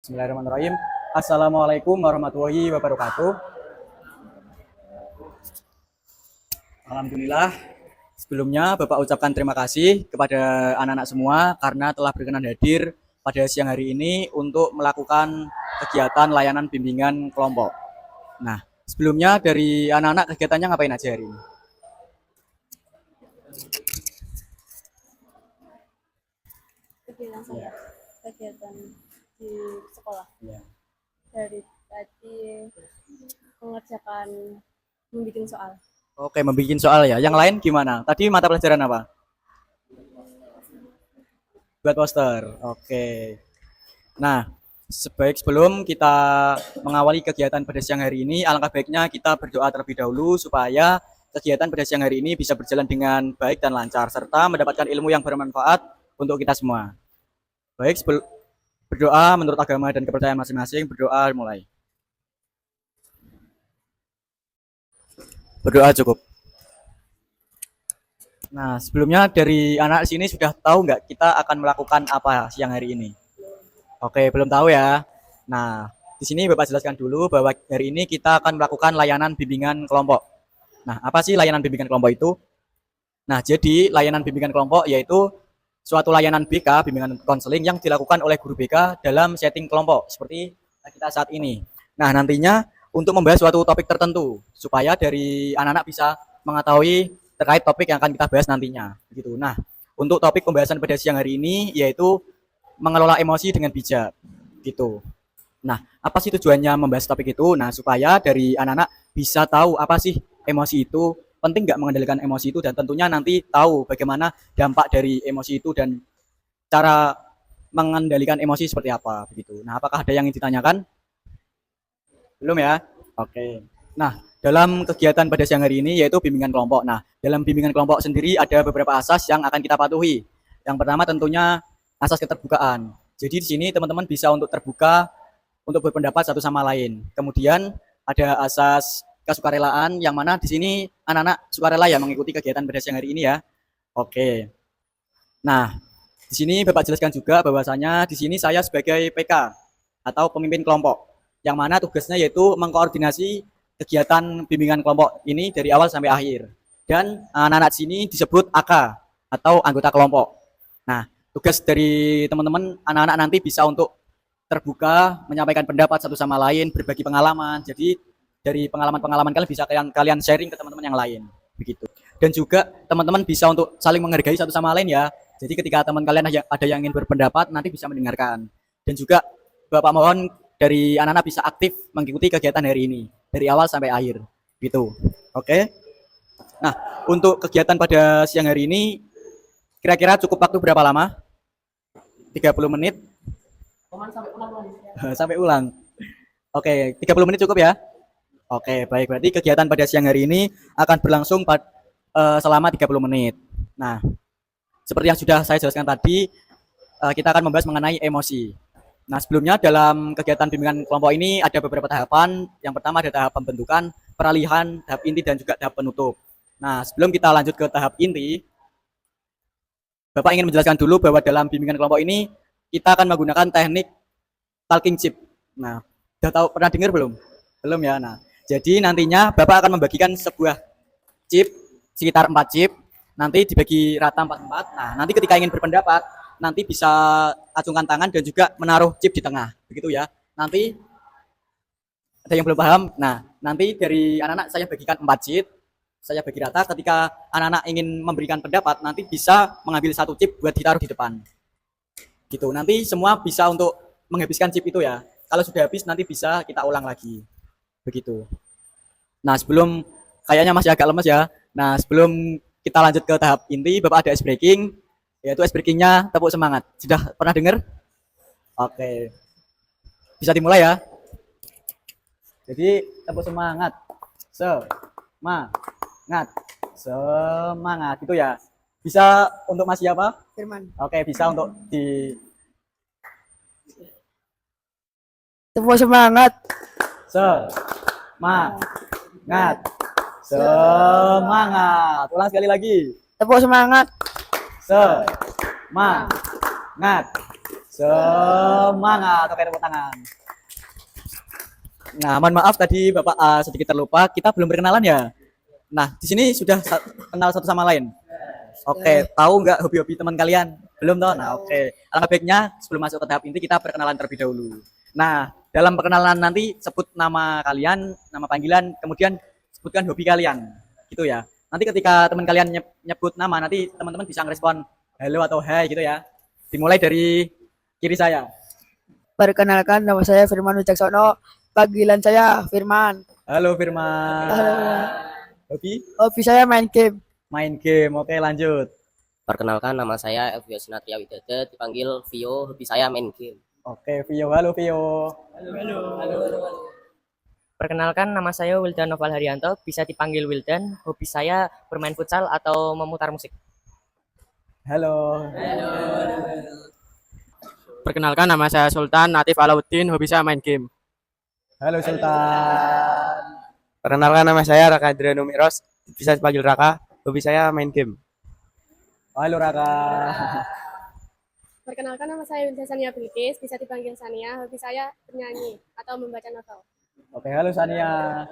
Bismillahirrahmanirrahim. Assalamualaikum warahmatullahi wabarakatuh. Alhamdulillah. Sebelumnya Bapak ucapkan terima kasih kepada anak-anak semua karena telah berkenan hadir pada siang hari ini untuk melakukan kegiatan layanan bimbingan kelompok. Nah, sebelumnya dari anak-anak kegiatannya ngapain aja hari ini? Kegiatan saya, kegiatan di sekolah. Ya. Dari tadi mengerjakan membuat soal. Oke, membuat soal ya. Yang lain gimana? Tadi mata pelajaran apa? Buat poster. Oke. Nah, sebelum kita mengawali kegiatan pada siang hari ini, alangkah baiknya kita berdoa terlebih dahulu supaya kegiatan pada siang hari ini bisa berjalan dengan baik dan lancar serta mendapatkan ilmu yang bermanfaat untuk kita semua. Baik, berdoa menurut agama dan kepercayaan masing-masing. Berdoa mulai. Berdoa cukup. Nah, sebelumnya dari anak sini sudah tahu nggak kita akan melakukan apa siang hari ini? Oke, belum tahu ya. Nah, di sini Bapak jelaskan dulu bahwa hari ini kita akan melakukan layanan bimbingan kelompok. Nah, apa sih layanan bimbingan kelompok itu? Nah, jadi layanan bimbingan kelompok yaitu suatu layanan BK, bimbingan konseling yang dilakukan oleh guru BK dalam setting kelompok seperti kita saat ini. Nah, nantinya untuk membahas suatu topik tertentu supaya dari anak-anak bisa mengetahui terkait topik yang akan kita bahas nantinya gitu. Nah, untuk topik pembahasan pada siang hari ini yaitu mengelola emosi dengan bijak gitu. Nah, apa sih tujuannya membahas topik itu? Nah, supaya dari anak-anak bisa tahu apa sih emosi itu, penting nggak mengendalikan emosi itu, dan tentunya nanti tahu bagaimana dampak dari emosi itu dan cara mengendalikan emosi seperti apa begitu. Nah, apakah ada yang ingin ditanyakan? Belum ya? Oke. Nah, dalam kegiatan pada siang hari ini yaitu bimbingan kelompok. Nah, dalam bimbingan kelompok sendiri ada beberapa asas yang akan kita patuhi. Yang pertama tentunya asas keterbukaan. Jadi di sini teman-teman bisa untuk terbuka untuk berpendapat satu sama lain. Kemudian ada asas kesukarelaan yang mana di sini anak-anak sukarela ya mengikuti kegiatan pada siang hari ini ya. Oke. Nah, di sini Bapak jelaskan juga bahwasanya di sini saya sebagai PK atau pemimpin kelompok yang mana tugasnya yaitu mengkoordinasi kegiatan bimbingan kelompok ini dari awal sampai akhir. Dan anak-anak sini disebut AK atau anggota kelompok. Nah, tugas dari teman-teman anak-anak nanti bisa untuk terbuka, menyampaikan pendapat satu sama lain, berbagi pengalaman. Jadi dari pengalaman-pengalaman kalian bisa kalian sharing ke teman-teman yang lain, begitu. Dan juga teman-teman bisa untuk saling menghargai satu sama lain ya. Jadi ketika teman kalian ada yang ingin berpendapat, nanti bisa mendengarkan. Dan juga Bapak mohon dari anak-anak bisa aktif mengikuti kegiatan hari ini dari awal sampai akhir, gitu. Oke. Nah, untuk kegiatan pada siang hari ini kira-kira cukup waktu berapa lama? 30 menit. Sampai ulang. Oke, 30 menit cukup ya? Oke, baik. Berarti kegiatan pada siang hari ini akan berlangsung selama 30 menit. Nah, seperti yang sudah saya jelaskan tadi, kita akan membahas mengenai emosi. Nah, sebelumnya dalam kegiatan bimbingan kelompok ini ada beberapa tahapan. Yang pertama ada tahap pembentukan, peralihan, tahap inti, dan juga tahap penutup. Nah, sebelum kita lanjut ke tahap inti, Bapak ingin menjelaskan dulu bahwa dalam bimbingan kelompok ini kita akan menggunakan teknik talking chip. Nah, udah tahu pernah dengar belum? Belum ya. Nah, jadi nantinya Bapak akan membagikan sebuah chip sekitar 4 chip, nanti dibagi rata 4-4. Nah, nanti ketika ingin berpendapat, nanti bisa acungkan tangan dan juga menaruh chip di tengah, begitu ya. Nanti ada yang belum paham? Nah, nanti dari anak-anak saya bagikan 4 chip, saya bagi rata. Ketika anak-anak ingin memberikan pendapat, nanti bisa mengambil satu chip buat ditaruh di depan. Gitu. Nanti semua bisa untuk menghabiskan chip itu ya. Kalau sudah habis nanti bisa kita ulang lagi. Begitu. Nah, sebelum kayaknya masih agak lemes ya. Nah, sebelum kita lanjut ke tahap inti, Bapak ada ice breaking. Yaitu ice breakingnya tepuk semangat. Sudah pernah dengar? Oke. Bisa dimulai ya. Jadi tepuk semangat. Semangat. Semangat. Itu ya. Bisa untuk Mas siapa? Firman. Oke, bisa untuk di Tepuk semangat. Semangat. Semangat. Ulang sekali lagi. Tepuk semangat. Semangat. Semangat. Oke, tepuk tangan. Nah, mohon maaf tadi Bapak sedikit terlupa, kita belum berkenalan ya. Nah, di sini sudah kenal satu sama lain. Oke, tahu nggak hobi-hobi teman kalian? Belum tahu? Nah, oke. Alangkah baiknya sebelum masuk ke tahap inti kita perkenalan terlebih dahulu. Nah, dalam perkenalan nanti sebut nama kalian, nama panggilan, kemudian sebutkan hobi kalian. Gitu ya. Nanti ketika teman kalian nyebut nama, nanti teman-teman bisa ngerespon halo atau hai gitu ya. Dimulai dari kiri saya. Perkenalkan, nama saya Firman Wicaksono. Panggilan saya Firman. Halo Firman. Halo. Hobi? Hobi saya main game. Main game. Oke, lanjut. Perkenalkan, nama saya Elvio Sinatria Widada, dipanggil Vio, hobi saya main game. Oke, Vio. Halo Vio. Perkenalkan, nama saya Wildan Noval Haryanto, bisa dipanggil Wildan. Hobi saya bermain futsal atau memutar musik. Halo. Perkenalkan, nama saya Sultan Natif Alauddin, hobi saya main game. Halo Sultan. Perkenalkan, nama saya Raka Adriano Miros, bisa dipanggil Raka, hobi saya main game. Halo Raka. Perkenalkan, nama saya Winsa Sania Bilkis, bisa dipanggil Sania. Hobi saya bernyanyi atau membaca novel. Oke, halo Sania.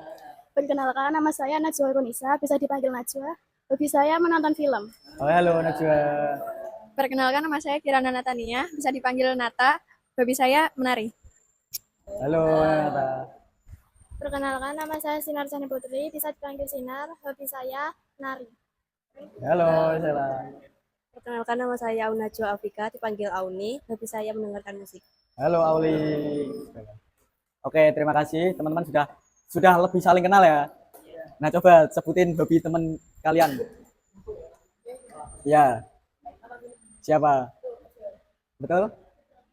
Perkenalkan, nama saya Najwa Runisa, bisa dipanggil Najwa. Hobi saya menonton film. Oh, halo Najwa. Perkenalkan, nama saya Kirana Natania, bisa dipanggil Nata. Hobi saya menari. Halo Nata. Perkenalkan, nama saya Sinar Sani Putri, bisa dipanggil Sinar. Hobi saya menari. Halo Sela. Perkenalkan, nama saya Aunajwa Afika, dipanggil Auni. Hobi saya mendengarkan musik. Halo Auli. Oke, terima kasih teman-teman sudah lebih saling kenal ya. Nah, coba sebutin hobi teman kalian. Ya. Siapa? Betul?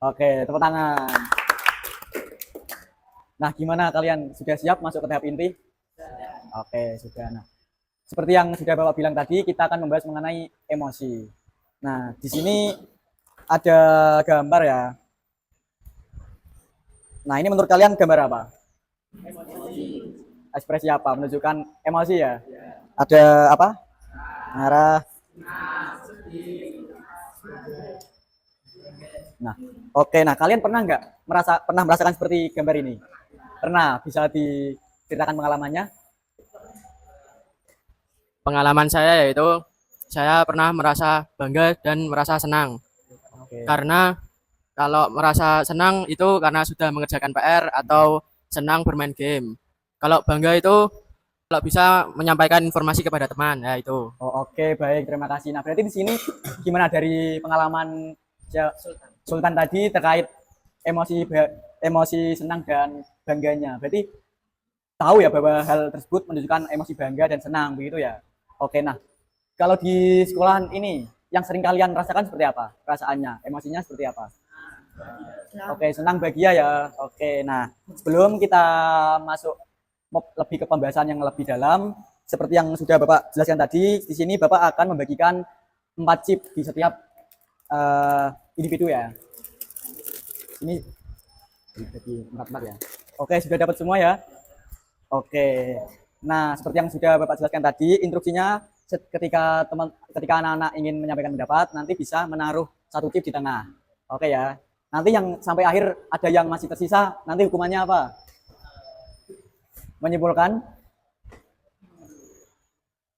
Oke, tepuk tangan. Nah, gimana kalian? Sudah siap masuk ke tahap inti? Oke, sudah. Nah, seperti yang sudah Bapak bilang tadi, kita akan membahas mengenai emosi. Nah, di sini ada gambar ya. Nah, ini menurut kalian gambar apa? Ekspresi apa? Menunjukkan emosi ya? Ada apa? Marah. Nah, oke. Nah, kalian pernah nggak pernah merasakan seperti gambar ini? Pernah? Bisa diceritakan pengalamannya? Pengalaman saya yaitu saya pernah merasa bangga dan merasa senang. Oke. Karena kalau merasa senang itu karena sudah mengerjakan PR atau senang bermain game. Kalau bangga itu kalau bisa menyampaikan informasi kepada teman, ya itu. Oh, oke, baik. Terima kasih. Nah, berarti di sini gimana dari pengalaman Sultan tadi terkait emosi senang dan bangganya. Berarti tahu ya bahwa hal tersebut menunjukkan emosi bangga dan senang begitu ya. Oke, nah kalau di sekolahan ini yang sering kalian rasakan seperti apa? Perasaannya, emosinya seperti apa? Oke, senang bahagia ya. Oke, nah sebelum kita masuk lebih ke pembahasan yang lebih dalam, seperti yang sudah Bapak jelaskan tadi, di sini Bapak akan membagikan 4 chip di setiap individu ya. Ini dibagi 4 ya. Oke, sudah dapat semua ya. Oke. Nah, seperti yang sudah Bapak jelaskan tadi, instruksinya ketika anak-anak ingin menyampaikan pendapat, nanti bisa menaruh 1 chip di tengah. Oke ya. Nanti yang sampai akhir ada yang masih tersisa, nanti hukumannya apa? Menyimpulkan.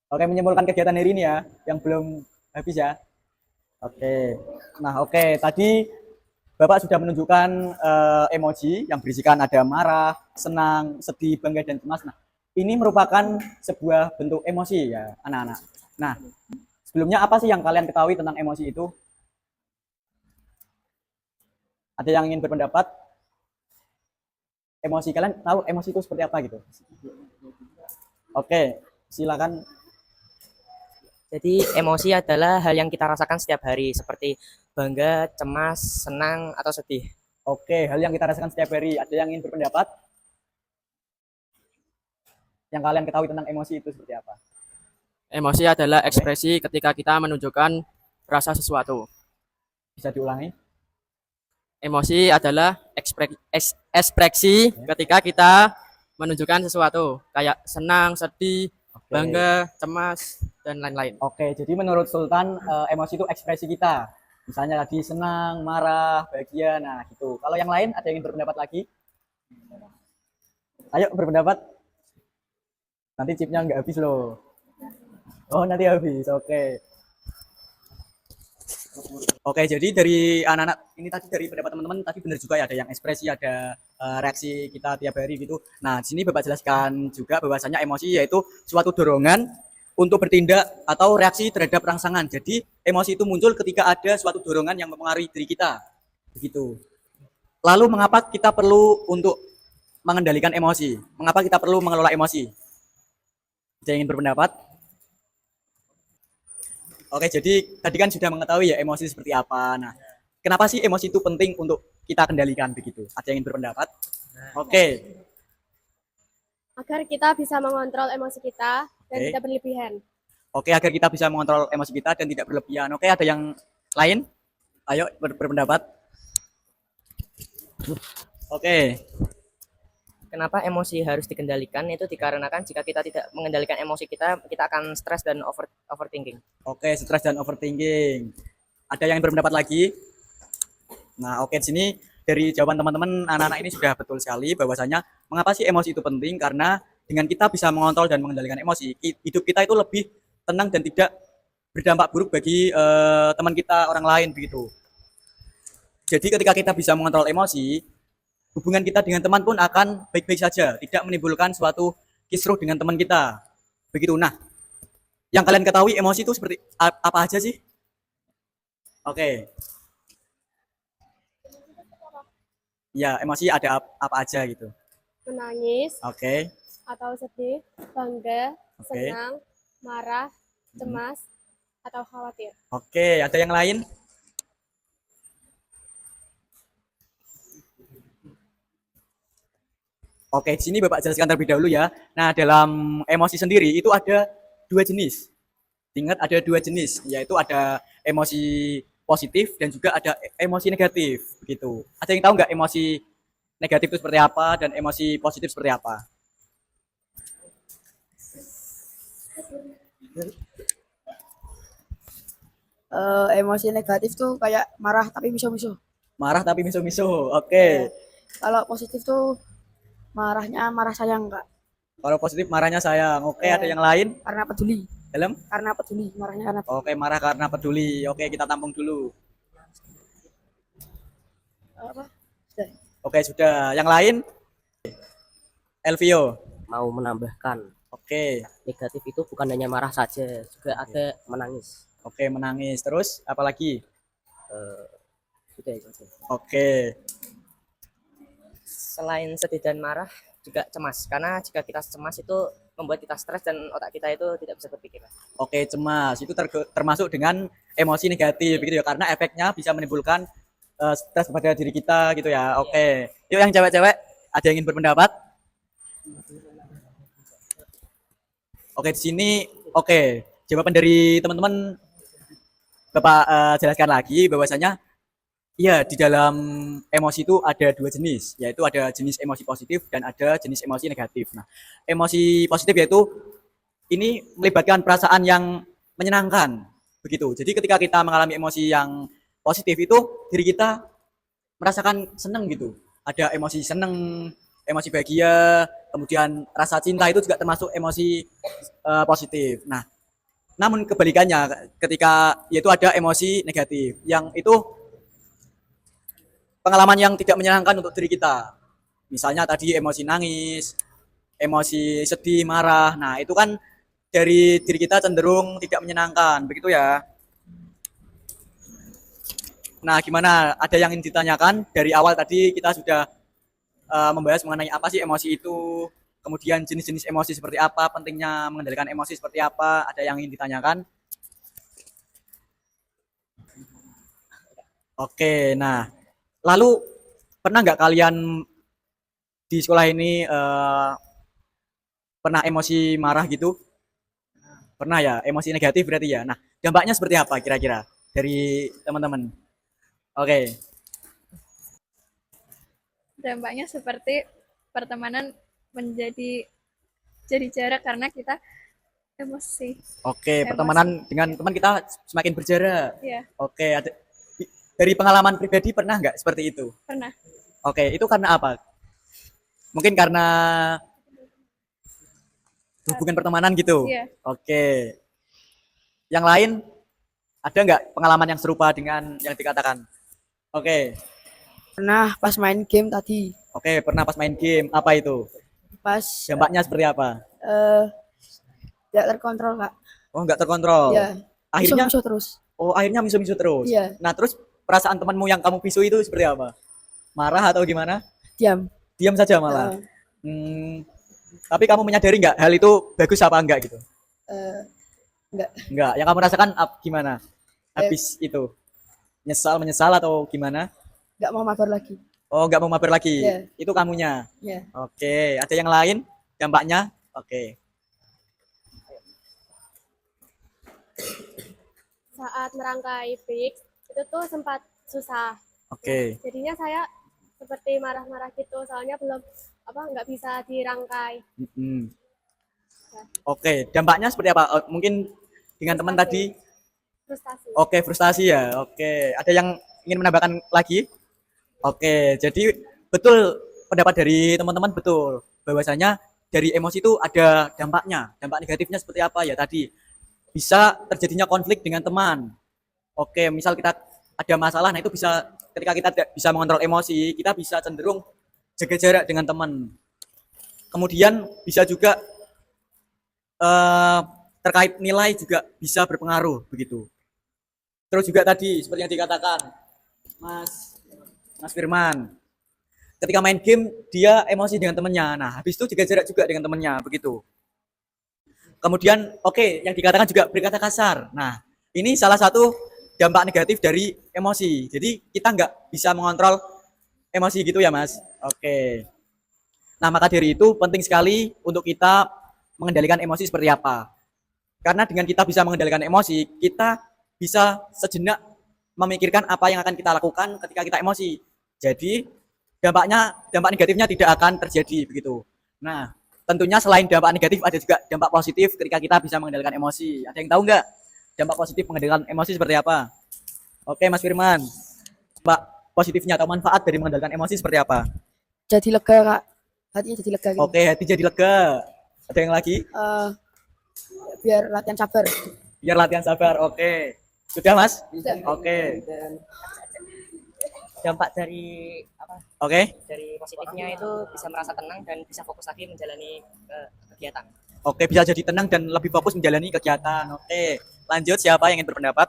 Oke, menyimpulkan kegiatan hari ini ya, yang belum habis ya. Oke. Nah, oke. Tadi Bapak sudah menunjukkan emoji yang berisikan ada marah, senang, sedih, bangga, dan cemas. Nah, ini merupakan sebuah bentuk emosi ya, anak-anak. Nah, sebelumnya apa sih yang kalian ketahui tentang emosi itu? Ada yang ingin berpendapat? Emosi, kalian tahu emosi itu seperti apa gitu? Oke, silakan. Jadi emosi adalah hal yang kita rasakan setiap hari seperti bangga, cemas, senang, atau sedih. Oke, hal yang kita rasakan setiap hari. Ada yang ingin berpendapat? Yang kalian ketahui tentang emosi itu seperti apa? Emosi adalah ekspresi ketika kita menunjukkan rasa sesuatu. Bisa diulangi? Emosi adalah ekspresi ketika kita menunjukkan sesuatu, kayak senang, sedih, Oke. bangga, cemas, dan lain-lain. Oke, jadi menurut Sultan emosi itu ekspresi kita. Misalnya tadi senang, marah, bahagia, nah gitu. Kalau yang lain ada yang ingin berpendapat lagi? Ayo berpendapat. Nanti chipnya nggak habis loh. Oh nanti habis, oke. Oke, jadi dari anak-anak ini tadi dari pendapat teman-teman tadi benar juga ya, ada yang ekspresi, ada reaksi kita tiap hari gitu. Nah, di sini Bapak jelaskan juga bahwasanya emosi yaitu suatu dorongan untuk bertindak atau reaksi terhadap rangsangan. Jadi, emosi itu muncul ketika ada suatu dorongan yang mempengaruhi diri kita. Begitu. Lalu mengapa kita perlu untuk mengendalikan emosi? Mengapa kita perlu mengelola emosi? Ada yang ingin berpendapat? Oke, jadi tadi kan sudah mengetahui ya emosi seperti apa. Nah, kenapa sih emosi itu penting untuk kita kendalikan begitu? Ada yang ingin berpendapat? Oke, Agar kita bisa mengontrol emosi kita dan Oke. tidak berlebihan. oke agar kita bisa mengontrol emosi kita dan tidak berlebihan. Oke, ada yang lain? Ayo berpendapat. Oke, Kenapa emosi harus dikendalikan? Itu dikarenakan jika kita tidak mengendalikan emosi kita, kita akan stres dan overthinking. oke, stres dan overthinking. Ada yang berpendapat lagi? Nah, oke, di sini dari jawaban teman-teman anak-anak ini sudah betul sekali bahwasanya mengapa sih emosi itu penting, karena dengan kita bisa mengontrol dan mengendalikan emosi, hidup kita itu lebih tenang dan tidak berdampak buruk bagi teman kita orang lain begitu. Jadi ketika kita bisa mengontrol emosi, hubungan kita dengan teman pun akan baik-baik saja, tidak menimbulkan suatu kisruh dengan teman kita. Begitu. Nah, yang kalian ketahui emosi itu seperti apa aja sih? Oke. Ya, emosi ada apa aja gitu. Menangis Oke. atau sedih, bangga, Oke. senang, marah, cemas, atau khawatir. Oke, ada yang lain? Oke, di sini Bapak jelaskan terlebih dahulu ya. Nah, dalam emosi sendiri itu ada dua jenis. Ingat ada dua jenis, yaitu ada emosi positif dan juga ada emosi negatif, begitu. Ada yang tahu nggak emosi negatif itu seperti apa dan emosi positif seperti apa? Emosi negatif tuh kayak marah tapi miso-miso. Marah tapi miso-miso. Oke. Kalau positif tuh marahnya marah sayang kak, Kalau positif marahnya sayang. Oke, ada yang lain? karena peduli. Dalam? Karena peduli, marahnya karena Oke, marah karena peduli. Oke, kita tampung dulu. apa? Sudah. Oke, sudah. Yang lain? Elvio. Mau menambahkan, Oke. negatif itu bukan hanya marah saja, juga ada menangis. Oke, menangis. Terus apa lagi? Sudah itu aja. Oke. Selain sedih dan marah, juga cemas. Karena jika kita cemas itu membuat kita stres dan otak kita itu tidak bisa berpikir. Oke, cemas. Itu termasuk dengan emosi negatif gitu ya, karena efeknya bisa menimbulkan stres pada diri kita gitu ya. Oke. Yuk yang cewek-cewek, ada yang ingin berpendapat? Oke, di sini oke. Jawaban dari teman-teman Bapak jelaskan lagi bahwasanya iya, di dalam emosi itu ada dua jenis, yaitu ada jenis emosi positif dan ada jenis emosi negatif. Nah, emosi positif yaitu ini melibatkan perasaan yang menyenangkan, begitu. Jadi ketika kita mengalami emosi yang positif itu diri kita merasakan senang gitu. Ada emosi senang, emosi bahagia, kemudian rasa cinta itu juga termasuk emosi positif. Nah, namun kebalikannya ketika yaitu ada emosi negatif yang itu pengalaman yang tidak menyenangkan untuk diri kita. Misalnya tadi emosi nangis, emosi sedih, marah. Nah, itu kan dari diri kita cenderung tidak menyenangkan, begitu ya. Nah, gimana? Ada yang ingin ditanyakan? Dari awal tadi kita sudah membahas mengenai apa sih emosi itu, kemudian jenis-jenis emosi seperti apa, pentingnya mengendalikan emosi seperti apa. Ada yang ingin ditanyakan? Oke, nah, lalu pernah nggak kalian di sekolah ini pernah emosi marah gitu? Pernah ya, emosi negatif berarti ya. Nah, dampaknya seperti apa kira-kira dari teman-teman? Oke, Dampaknya seperti pertemanan menjadi jadi jarak karena kita emosi. oke, pertemanan dengan teman kita semakin berjarak. Ya, Oke, Dari pengalaman pribadi pernah nggak seperti itu? Pernah. Oke, itu karena apa? Mungkin karena hubungan pertemanan gitu. Iya. Oke. Yang lain ada nggak pengalaman yang serupa dengan yang dikatakan? Oke. Pernah pas main game tadi, Oke, pernah pas main game. Apa itu? pas Dampaknya seperti apa? eh tidak terkontrol kak. Oh, nggak terkontrol. Ya, Akhirnya, musuh terus. oh akhirnya misu-misu terus. Iya, Nah, terus perasaan temanmu yang kamu pisu itu seperti apa? Marah atau gimana? diam. Diam saja malah. Eh, Hmm, tapi kamu menyadari nggak hal itu bagus apa enggak gitu? eh, Enggak. Yang kamu rasakan gimana? Eh. Habis itu menyesal atau gimana? nggak mau mabar lagi. Oh, nggak mau mabar lagi. Iya. Itu kamunya. Ya, Oke. Ada yang lain dampaknya? Oke. Saat merangkai fix itu tuh sempat susah. Oke. Jadinya saya seperti marah-marah gitu, soalnya belum nggak bisa dirangkai. Mm-mm. Oke. Dampaknya seperti apa? Mungkin dengan teman tadi. Frustasi. Oke, frustasi ya. Oke. Ada yang ingin menambahkan lagi? Oke. Jadi betul pendapat dari teman-teman betul bahwasanya dari emosi itu ada dampaknya. Dampak negatifnya seperti apa ya tadi? Bisa terjadinya konflik dengan teman. Oke, misal kita ada masalah, nah itu bisa ketika kita tidak bisa mengontrol emosi, kita bisa cenderung jaga jarak dengan teman. Kemudian bisa juga terkait nilai juga bisa berpengaruh begitu. Terus juga tadi seperti yang dikatakan Mas Firman, ketika main game dia emosi dengan temannya. Nah, habis itu jaga jarak juga dengan temannya begitu. Kemudian oke, yang dikatakan juga berkata kasar. Nah, ini salah satu dampak negatif dari emosi. Jadi kita nggak bisa mengontrol emosi gitu ya, Mas. Oke. Nah, maka dari itu penting sekali untuk kita mengendalikan emosi seperti apa. Karena dengan kita bisa mengendalikan emosi, kita bisa sejenak memikirkan apa yang akan kita lakukan ketika kita emosi. Jadi dampak negatifnya tidak akan terjadi begitu. Nah, tentunya selain dampak negatif ada juga dampak positif ketika kita bisa mengendalikan emosi. Ada yang tahu nggak dampak positif mengendalikan emosi seperti apa? Oke, Mas Firman. Dampak positifnya atau manfaat dari mengendalikan emosi seperti apa? jadi lega kak. Hatinya jadi lega gitu. Oke, hati jadi lega. Ada yang lagi? Biar latihan sabar. Biar latihan sabar. Oke. Sudah, Mas? Sudah. Oke. Dampak dari Oke. dari positifnya itu bisa merasa tenang dan bisa fokus lagi menjalani kegiatan. Oke, bisa jadi tenang dan lebih fokus menjalani kegiatan. Oke. Lanjut, siapa yang ingin berpendapat?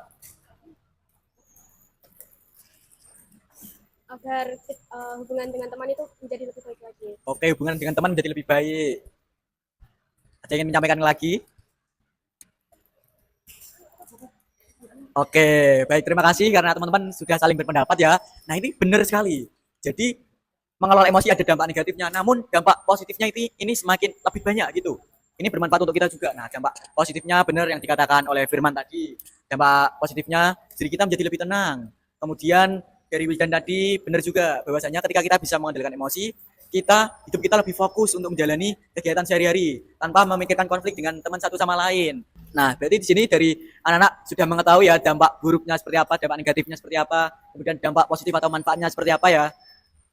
Agar hubungan dengan teman itu menjadi lebih baik lagi. Oke, hubungan dengan teman menjadi lebih baik. Ada yang ingin menyampaikan lagi? Oke, baik, terima kasih karena teman-teman sudah saling berpendapat ya. Nah, ini benar sekali. Jadi mengelola emosi ada dampak negatifnya, namun dampak positifnya ini semakin lebih banyak gitu. Ini bermanfaat untuk kita juga. Nah, dampak positifnya benar yang dikatakan oleh Firman tadi. Dampak positifnya diri kita menjadi lebih tenang. Kemudian dari Wildan tadi benar juga bahwasanya ketika kita bisa mengendalikan emosi, hidup kita lebih fokus untuk menjalani kegiatan sehari-hari tanpa memikirkan konflik dengan teman satu sama lain. Nah, berarti di sini dari anak-anak sudah mengetahui ya dampak buruknya seperti apa, dampak negatifnya seperti apa, kemudian dampak positif atau manfaatnya seperti apa ya.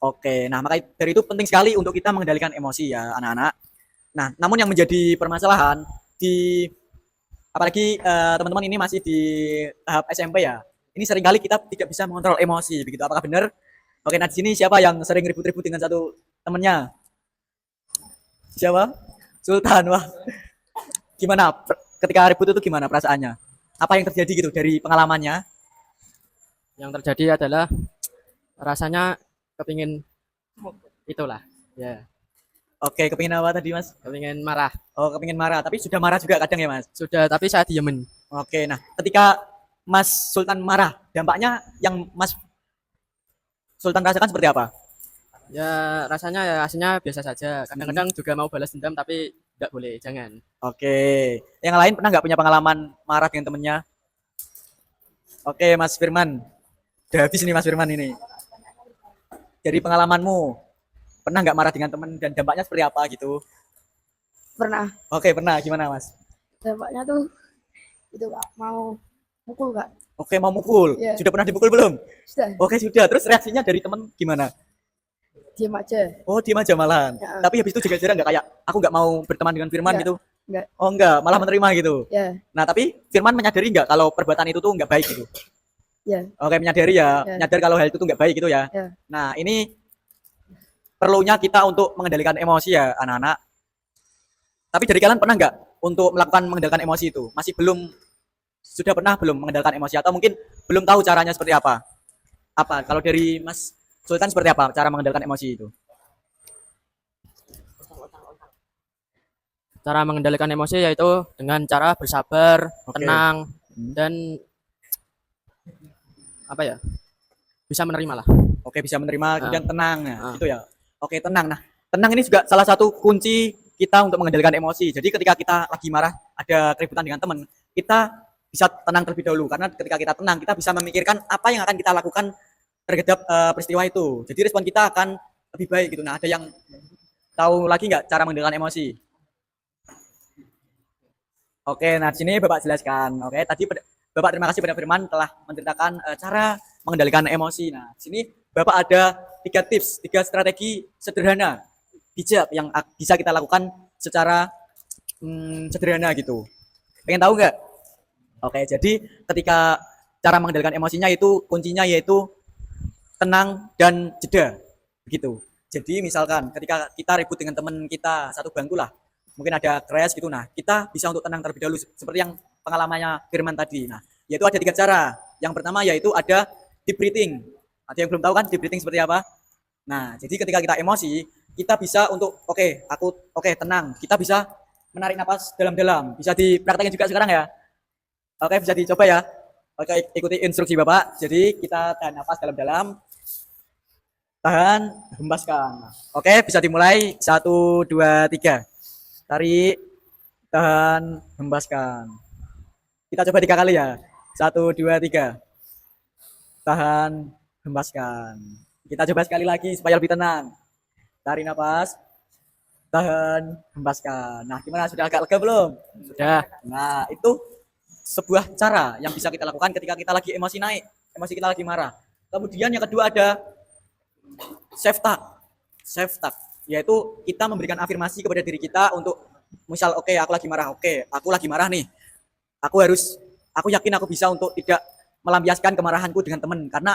Oke, nah maka dari itu penting sekali untuk kita mengendalikan emosi ya anak-anak. Nah, namun yang menjadi permasalahan apalagi teman-teman ini masih di tahap SMP ya. Ini seringkali kita tidak bisa mengontrol emosi, begitu. Apakah benar? Oke, nah di sini siapa yang sering ribut-ribut dengan satu temannya? Siapa? Sultan, wah. Gimana? Ketika ribut itu gimana perasaannya? Apa yang terjadi gitu dari pengalamannya? Yang terjadi adalah rasanya kepingin itulah. Ya, Oke, kepingin apa tadi, Mas? kepingin marah. Oh, kepingin marah, tapi sudah marah juga kadang ya, Mas? Sudah, tapi saya diemin. Oke, nah ketika Mas Sultan marah, dampaknya yang Mas Sultan rasakan seperti apa? Ya, rasanya ya aslinya biasa saja. Kadang-kadang juga mau balas dendam tapi tidak boleh, jangan. Oke, yang lain pernah nggak punya pengalaman marah dengan temennya? Oke, Mas Firman, udah habis nih Mas Firman ini. Dari pengalamanmu, pernah nggak marah dengan teman dan dampaknya seperti apa gitu? Pernah. Oke, pernah. Gimana, Mas? Dampaknya tuh itu kak, mau mukul Kak. Oke, mau mukul. Iya. Sudah pernah dipukul belum? Sudah, Oke, sudah. Terus reaksinya dari teman gimana? diam aja. Oh, diam aja malahan. Ya, Tapi habis itu jaga jarak nggak kayak aku nggak mau berteman dengan Firman Nggak, gitu? nggak. Oh, enggak, malah menerima gitu. Ya, Nah, tapi Firman menyadari nggak kalau perbuatan itu tuh nggak baik gitu? ya, Oke, menyadari ya. Ya. Nyadar kalau hal itu tuh nggak baik gitu ya. Ya. Nah, ini perlunya kita untuk mengendalikan emosi ya, anak-anak. Tapi dari kalian pernah nggak untuk melakukan mengendalikan emosi itu? Masih belum, sudah pernah belum mengendalikan emosi atau mungkin belum tahu caranya seperti apa? Apa? Kalau dari Mas Sultan seperti apa cara mengendalikan emosi itu? Cara mengendalikan emosi yaitu dengan cara bersabar, Oke. tenang, Hmm. dan apa ya? Bisa menerima lah. Oke, bisa menerima kemudian tenang ya, Ah. gitu ya. Oke, tenang. Nah, tenang ini juga salah satu kunci kita untuk mengendalikan emosi. Jadi ketika kita lagi marah, ada keributan dengan teman, kita bisa tenang terlebih dahulu karena ketika kita tenang, kita bisa memikirkan apa yang akan kita lakukan terhadap peristiwa itu. Jadi respon kita akan lebih baik gitu. Nah, ada yang tahu lagi nggak cara mengendalikan emosi? Oke, nah di sini Bapak jelaskan. Oke, tadi Bapak terima kasih pada Firman telah menceritakan cara mengendalikan emosi. Nah, di sini Bapak ada 3 tips, 3 strategi sederhana, bijak yang bisa kita lakukan secara sederhana gitu. Pengen tahu nggak? Oke, jadi ketika cara mengendalikan emosinya itu kuncinya yaitu tenang dan jeda, begitu. Jadi misalkan ketika kita ribut dengan teman kita satu bangku lah, mungkin ada crash gitu, nah kita bisa untuk tenang terlebih dahulu seperti yang pengalamannya Firman tadi. Nah, yaitu ada 3 cara. Yang pertama yaitu ada deep breathing. Ada yang belum tahu kan deep breathing seperti apa? Nah, jadi ketika kita emosi, kita bisa untuk oke, tenang. Kita bisa menarik napas dalam-dalam. Bisa dipraktekin juga sekarang ya. Oke, bisa dicoba ya. Oke, ikuti instruksi Bapak. Jadi kita tahan napas dalam-dalam. Tahan, hembaskan. Oke, bisa dimulai. 1, 2, 3. Tarik, tahan, hembaskan. Kita coba 3 kali ya. 1, 2, 3. Tahan, hembaskan. Kita coba sekali lagi supaya lebih tenang. Tarik nafas, tahan, hembaskan. Nah, gimana? Sudah agak lega belum? Sudah. Nah, itu sebuah cara yang bisa kita lakukan ketika kita lagi emosi naik, emosi kita lagi marah. Kemudian yang kedua ada self talk. Self talk yaitu kita memberikan afirmasi kepada diri kita untuk misal oke, aku lagi marah. Oke, aku lagi marah nih. Aku yakin aku bisa untuk tidak melampiaskan kemarahanku dengan teman karena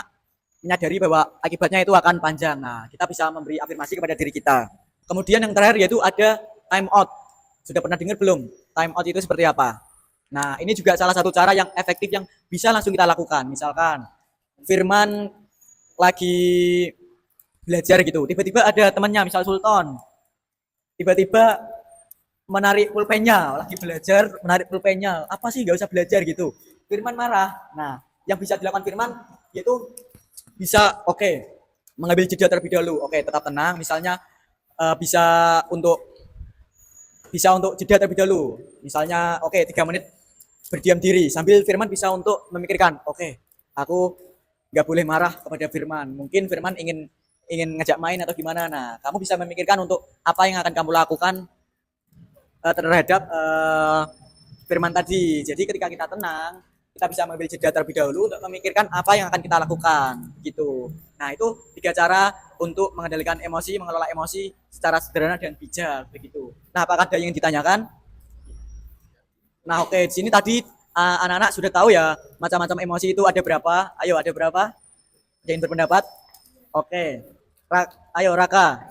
menyadari bahwa akibatnya itu akan panjang. Nah, kita bisa memberi afirmasi kepada diri kita. Kemudian yang terakhir yaitu ada time out. Sudah pernah dengar belum? Time out itu seperti apa? Nah, ini juga salah satu cara yang efektif yang bisa langsung kita lakukan. Misalkan Firman lagi belajar gitu, tiba-tiba ada temannya, misal Sultan, tiba-tiba menarik pulpennya, lagi belajar, menarik pulpennya, apa sih nggak usah belajar gitu. Firman marah. Nah, yang bisa dilakukan Firman yaitu bisa mengambil jeda terlebih dahulu. Tetap tenang. Misalnya bisa untuk jeda terlebih dahulu. Misalnya 3 menit berdiam diri sambil Firman bisa untuk memikirkan, aku nggak boleh marah kepada Firman. Mungkin Firman ingin ngajak main atau gimana. Nah, kamu bisa memikirkan untuk apa yang akan kamu lakukan terhadap Firman tadi. Jadi ketika kita tenang, kita bisa mengambil jeda terlebih dahulu untuk memikirkan apa yang akan kita lakukan gitu. Nah, itu 3 cara untuk mengendalikan emosi, mengelola emosi secara sederhana dan bijak begitu. Nah, apakah ada yang ditanyakan? Nah, di sini tadi anak-anak sudah tahu ya macam-macam emosi itu ada berapa? Ayo, ada berapa? Yang ingin berpendapat? Ayo Raka.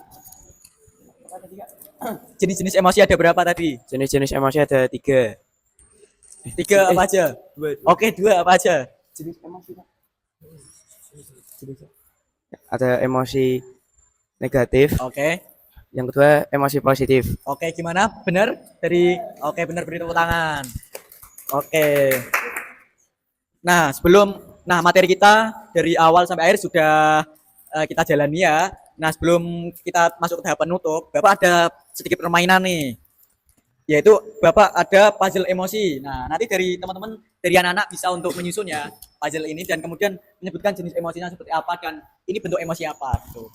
Jenis-jenis emosi ada berapa tadi? Jenis-jenis emosi ada 3. 3 apa aja? 2 apa aja? Jenis emosi. Ada emosi negatif. Yang kedua emosi positif. Gimana? Benar? Benar, beri tepuk tangan. Nah, materi kita dari awal sampai akhir sudah kita jalani ya. Nah, sebelum kita masuk ke tahap penutup, Bapak ada sedikit permainan nih. Yaitu Bapak ada puzzle emosi. Nah, nanti dari teman-teman, dari anak-anak bisa untuk menyusun ya puzzle ini dan kemudian menyebutkan jenis emosinya seperti apa dan ini bentuk emosi apa gitu.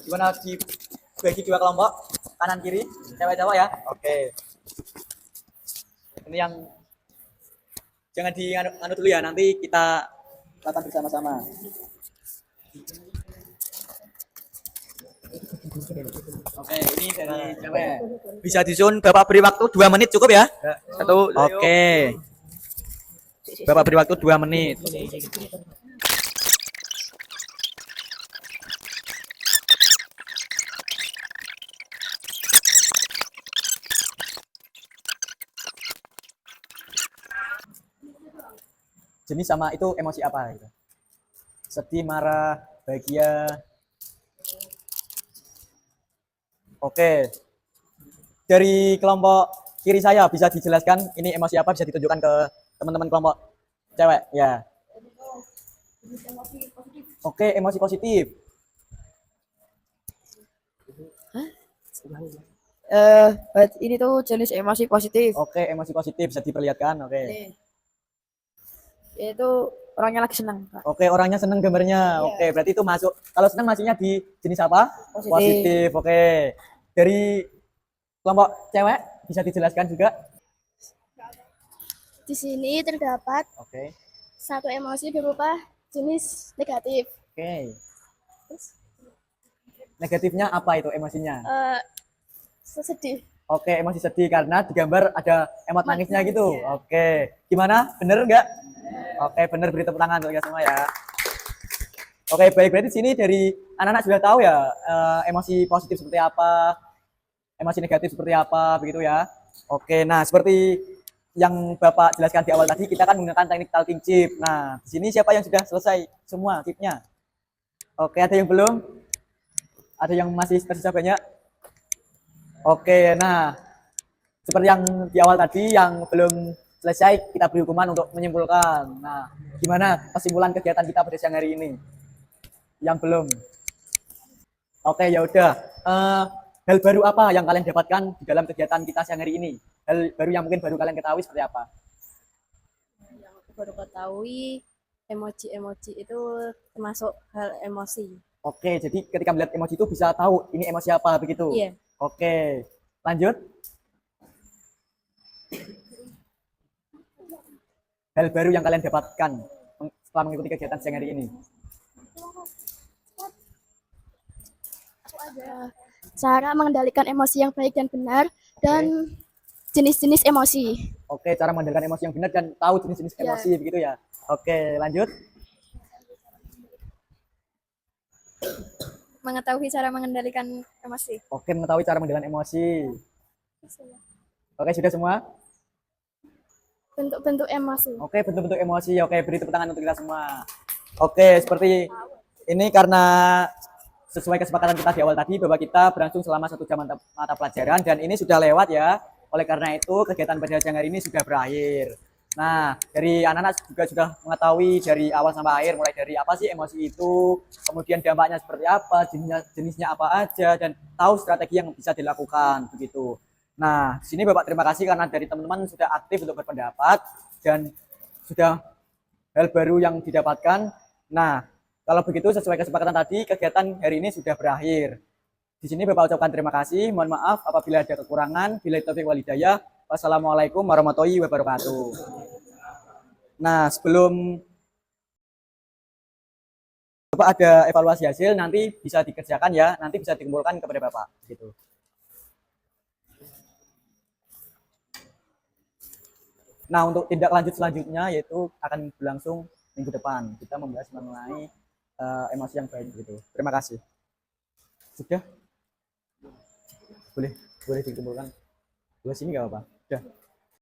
Gimana dibagi 2 kelompok, kanan kiri, cewek-cewek ya. Ini yang jangan di anu dulu ya, nanti kita lakukan bersama-sama. Oke, ini dari cewek. Bisa disusun Bapak beri waktu 2 menit cukup ya? Satu. Oke. Bapak beri waktu 2 menit. Jenis sama itu emosi apa gitu? Sedih, marah, bahagia. Oke. Dari kelompok kiri saya bisa dijelaskan ini emosi apa, bisa ditunjukkan ke teman-teman kelompok cewek ya. Oke, emosi positif. Ini tuh jenis emosi positif. Oke, emosi positif bisa diperlihatkan. Oke. Itu orangnya lagi senang, Kak. Oke, orangnya seneng gambarnya. Oke, berarti itu masuk. Kalau seneng masuknya di jenis apa? Positif. Oke. Dari kelompok cewek bisa dijelaskan juga. Di sini terdapat Oke. satu emosi berupa jenis negatif. Oke. Negatifnya apa itu emosinya? Sedih. Oke, emosi sedih karena digambar ada emot nangisnya gitu. Oke. Gimana? Bener nggak? Oke, bener, beri tepuk tangan untuk kita semua ya. Oke, baik, berarti sini dari anak-anak sudah tahu ya emosi positif seperti apa, emosi negatif seperti apa, begitu ya. Oke, nah seperti yang Bapak jelaskan di awal tadi, kita kan menggunakan teknik talking chip. Nah, di sini siapa yang sudah selesai semua chipnya? Oke, ada yang belum? Ada yang masih tersisa banyak? Oke, nah seperti yang di awal tadi, yang belum selesai kita beri hukuman untuk menyimpulkan. Nah, gimana kesimpulan kegiatan kita pada siang hari ini? Yang belum? Oke, ya udah. Hal baru apa yang kalian dapatkan di dalam kegiatan kita siang hari ini? Hal baru yang mungkin baru kalian ketahui seperti apa? Yang aku baru ketahui, emoji-emoji itu termasuk hal emosi. Oke, jadi ketika melihat emoji itu bisa tahu ini emosi apa begitu? Iya. Oke, lanjut. Hal baru yang kalian dapatkan setelah mengikuti kegiatan siang hari ini? Cara mengendalikan emosi yang baik dan benar dan jenis-jenis emosi. Oke, cara mengendalikan emosi yang benar dan tahu jenis-jenis Ya. emosi begitu ya. Oke, lanjut. Mengetahui cara mengendalikan emosi. Oke, mengetahui cara mengendalikan emosi. Oke, sudah semua? Bentuk-bentuk emosi. Oke, bentuk-bentuk emosi. Oke, beri tepuk tangan untuk kita semua. Oke, seperti ini karena sesuai kesepakatan kita di awal tadi bahwa kita berlangsung selama 1 jam mata pelajaran dan ini sudah lewat ya. Oleh karena itu kegiatan pada siang hari ini sudah berakhir. Nah, dari anak-anak juga sudah mengetahui dari awal sampai akhir mulai dari apa sih emosi itu, kemudian dampaknya seperti apa, jenisnya apa aja dan tahu strategi yang bisa dilakukan begitu. Nah, di sini Bapak terima kasih karena dari teman-teman sudah aktif untuk berpendapat dan sudah hal baru yang didapatkan. Nah, kalau begitu sesuai kesepakatan tadi kegiatan hari ini sudah berakhir. Di sini Bapak ucapkan terima kasih. Mohon maaf apabila ada kekurangan. Billahi taufiq wal hidayah. Wassalamualaikum warahmatullahi wabarakatuh. Nah, sebelum Bapak ada evaluasi hasil nanti bisa dikerjakan ya, nanti bisa dikumpulkan kepada Bapak gitu. Nah, untuk tindak lanjut selanjutnya yaitu akan berlangsung minggu depan. Kita membahas mengenai emosi yang baik gitu. Terima kasih. Sudah? Boleh dikumpulkan. Dua sini nggak apa-apa. Sudah.